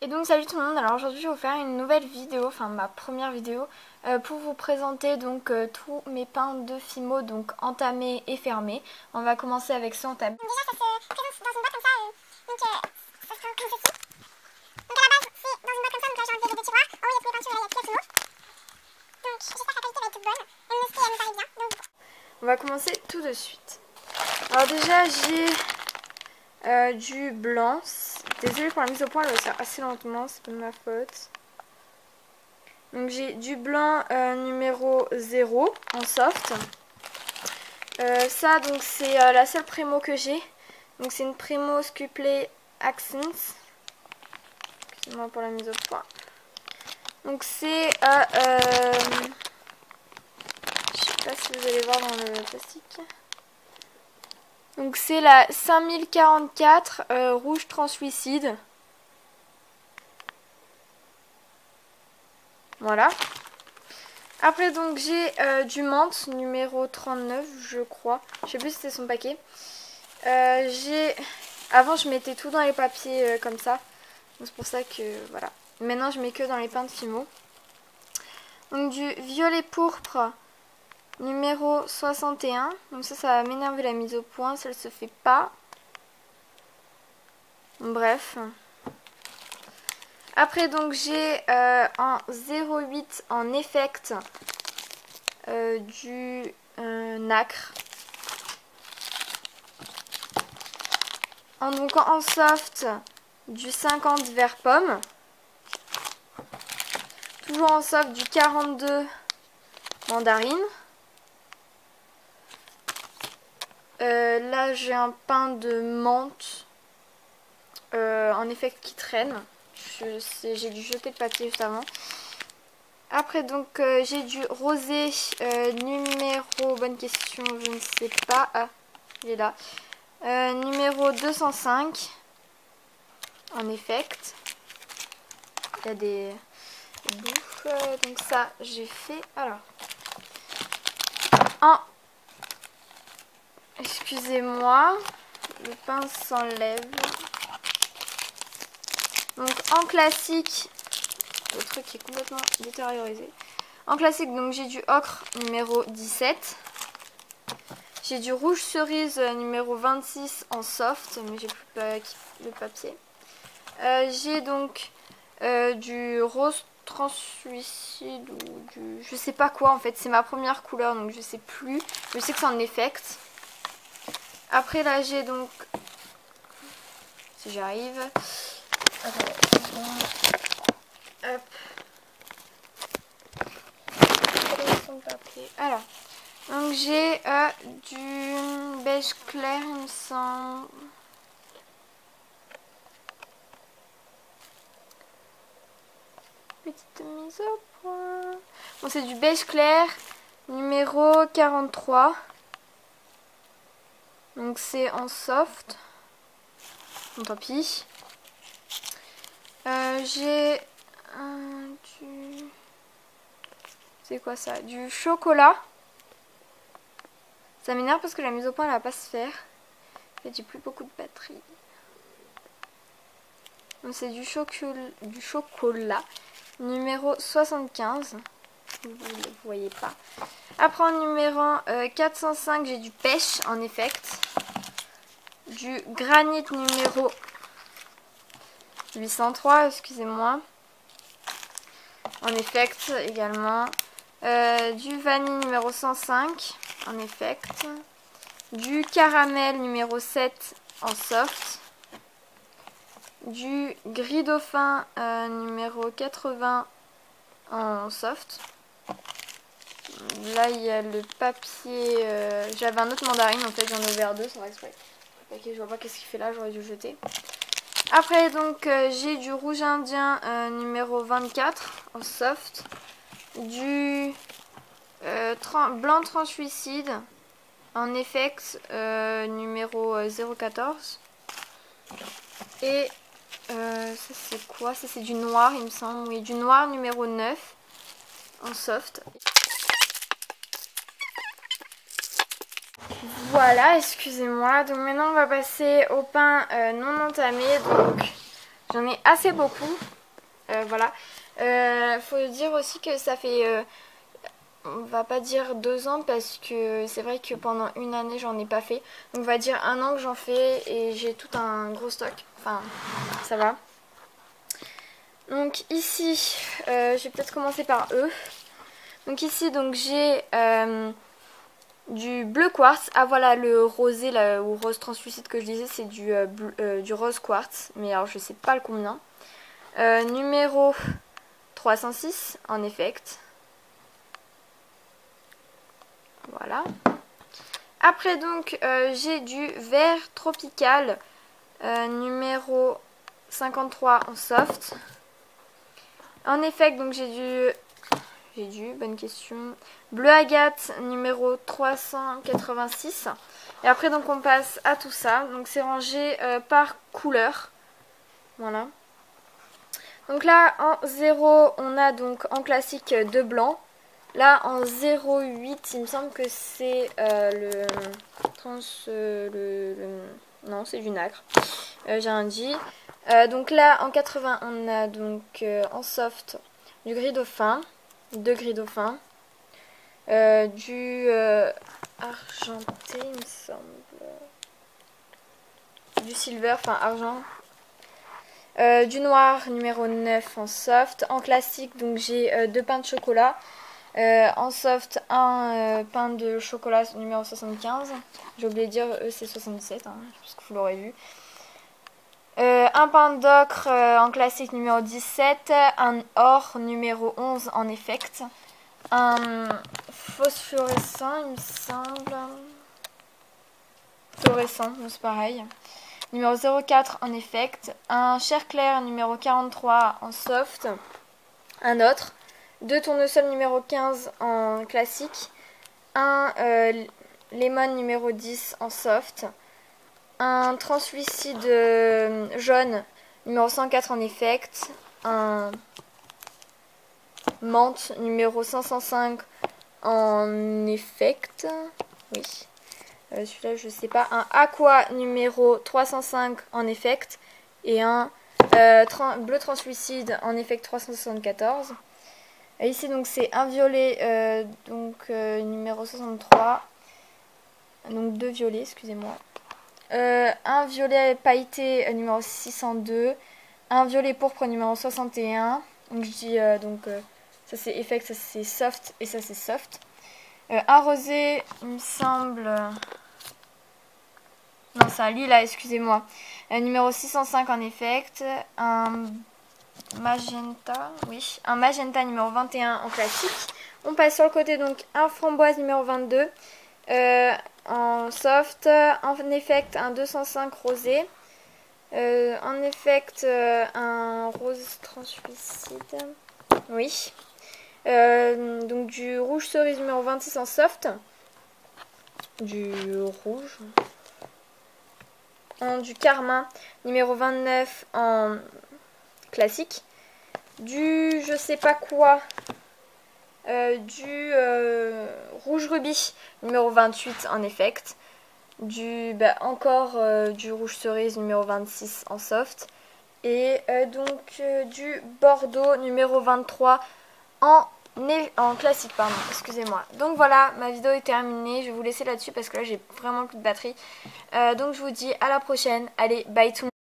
Et donc salut tout le monde, alors aujourd'hui je vais vous faire une nouvelle vidéo, enfin ma première vidéo, pour vous présenter donc tous mes peints de Fimo, donc entamés et fermés. On va commencer avec ceux entamés. Donc déjà ça se présente dans une boîte comme ça, donc ça se présente comme ceci. Donc à la base c'est dans une boîte comme ça, donc là j'ai enlevé les deux tiroirs. En haut il y a tous les peintures et là il y a plus Fimo. Donc j'espère que la qualité va être toute bonne, même si elle me paraît bien. Donc On va commencer tout de suite. Alors déjà j'ai du blanc. Désolée pour la mise au point, elle va se faire assez lentement, c'est pas de ma faute. Donc j'ai du blanc numéro 0 en soft. Ça donc c'est la seule Premo que j'ai. Donc c'est une Premo Sculpey Accents. Excusez-moi pour la mise au point. Donc c'est je sais pas si vous allez voir dans le plastique. Donc c'est la 5044 rouge translucide. Voilà. Après donc j'ai du menthe numéro 39 je crois. Je sais plus si c'était son paquet. Avant je mettais tout dans les papiers comme ça. Donc c'est pour ça que voilà. Maintenant je mets que dans les peints de Fimo. Donc du violet pourpre numéro 61. Donc ça va m'énerver la mise au point. Ça ne se fait pas. Bref. Après donc j'ai en 08 en effect du nacre. Donc en soft du 50 vert pomme. Toujours en soft du 42 mandarine. Là j'ai un pain de menthe en effet qui traîne. J'ai dû jeter le papier juste avant. Après donc j'ai du rosé numéro, bonne question, je ne sais pas. Ah, il est là. Numéro 205 en effect. Il y a des bouffes. Donc ça j'ai fait. Alors. Excusez-moi. Le pain s'enlève. Donc en classique. Le truc est complètement détériorisé. En classique, donc j'ai du ocre numéro 17. J'ai du rouge cerise numéro 26 en soft, mais j'ai plus le papier. J'ai donc du rose translucide ou du... je sais pas quoi en fait, c'est ma première couleur donc je sais plus. Je sais que c'est en effect. Après là j'ai donc... si j'arrive... Hop. Alors, donc j'ai du beige clair, il me semble. Petite mise au point. Bon, c'est du beige clair, numéro 43. Donc c'est en soft. Bon, tant pis. J'ai du... c'est quoi ça? Du chocolat. Ça m'énerve parce que la mise au point elle va pas se faire. Et j'ai plus beaucoup de batterie. Donc c'est du chocolat numéro 75. Vous ne le voyez pas. Après en numéro 405 j'ai du pêche en effect. Du granit numéro 803, excusez-moi. En effect également. Du vanille numéro 105 en effect. Du caramel numéro 7 en soft. Du gris dauphin numéro 80 en soft. Là il y a le papier. J'avais un autre mandarine en fait, j'en ai ouvert deux sans exprès. Ok, je vois pas qu'est-ce qu'il fait là, j'aurais dû le jeter. Après donc j'ai du rouge indien numéro 24 en soft. Du blanc translucide en effect numéro 014. Et ça c'est quoi? Ça c'est du noir il me semble. Oui, du noir numéro 9 en soft. Voilà, excusez-moi. Donc maintenant on va passer au pain non entamé. Donc J'en ai assez beaucoup. Voilà. Faut dire aussi que ça fait... on va pas dire 2 ans parce que c'est vrai que pendant une année j'en ai pas fait. Donc on va dire 1 an que j'en fais et j'ai tout un gros stock. Enfin, ça va. Donc ici, je vais peut-être commencer par eux. Donc ici, donc j'ai du bleu quartz. Ah voilà, le rosé là, ou rose translucide que je disais, c'est du rose quartz. Mais alors je sais pas le combien. Numéro 306 en effect. Voilà. Après donc j'ai du vert tropical numéro 53 en soft. En effect donc j'ai du, bonne question, bleu agate numéro 386. Et après donc on passe à tout ça. Donc c'est rangé par couleur. Voilà. Donc là en 0 on a donc en classique 2 blancs. Là en 0,8 il me semble que c'est non c'est du nacre. J'ai un dit. Donc là en 80 on a donc en soft du gris dauphin, 2 gris dauphins, du argenté il me semble, du silver, enfin argent. Du noir numéro 9 en soft. En classique donc j'ai 2 pains de chocolat. En soft, un pain de chocolat numéro 75. J'ai oublié de dire, eux c'est 77, hein, je pense que vous l'aurez vu. Un pain d'ocre en classique numéro 17. Un or numéro 11 en effect. Un phosphorescent, il me semble. Fluorescent, c'est pareil. Numéro 04 en effect. Un chair clair numéro 43 en soft. Un autre. 2 tournesols numéro 15 en classique. Un lemon numéro 10 en soft. Un translucide jaune numéro 104 en effect. Un menthe numéro 505 en effect. Oui. Celui-là, je sais pas. Un aqua numéro 305 en effect. Et un bleu translucide en effect 374. Et ici, donc, c'est un violet numéro 63. Donc, 2 violets, excusez-moi. Un violet pailleté numéro 602. Un violet pourpre numéro 61. Donc, je dis, ça c'est effect, ça c'est soft et ça c'est soft. Un rosé, il me semble... Non, c'est un lilas, excusez-moi. Numéro 605 en effect. Un magenta, oui. Un magenta numéro 21 en classique. On passe sur le côté, donc, un framboise numéro 22. En soft. En effect, un 205 rosé. En effect, un rose translucide. Oui. Donc, du rouge cerise numéro 26 en soft. Du rouge... Du carmin numéro 29 en classique, du je sais pas quoi, du rouge rubis numéro 28 en effect, du du rouge cerise numéro 26 en soft et du bordeaux numéro 23 en classique, pardon, excusez-moi. Donc voilà, ma vidéo est terminée. Je vais vous laisser là-dessus parce que là j'ai vraiment plus de batterie. Donc je vous dis à la prochaine. Allez, bye tout le monde.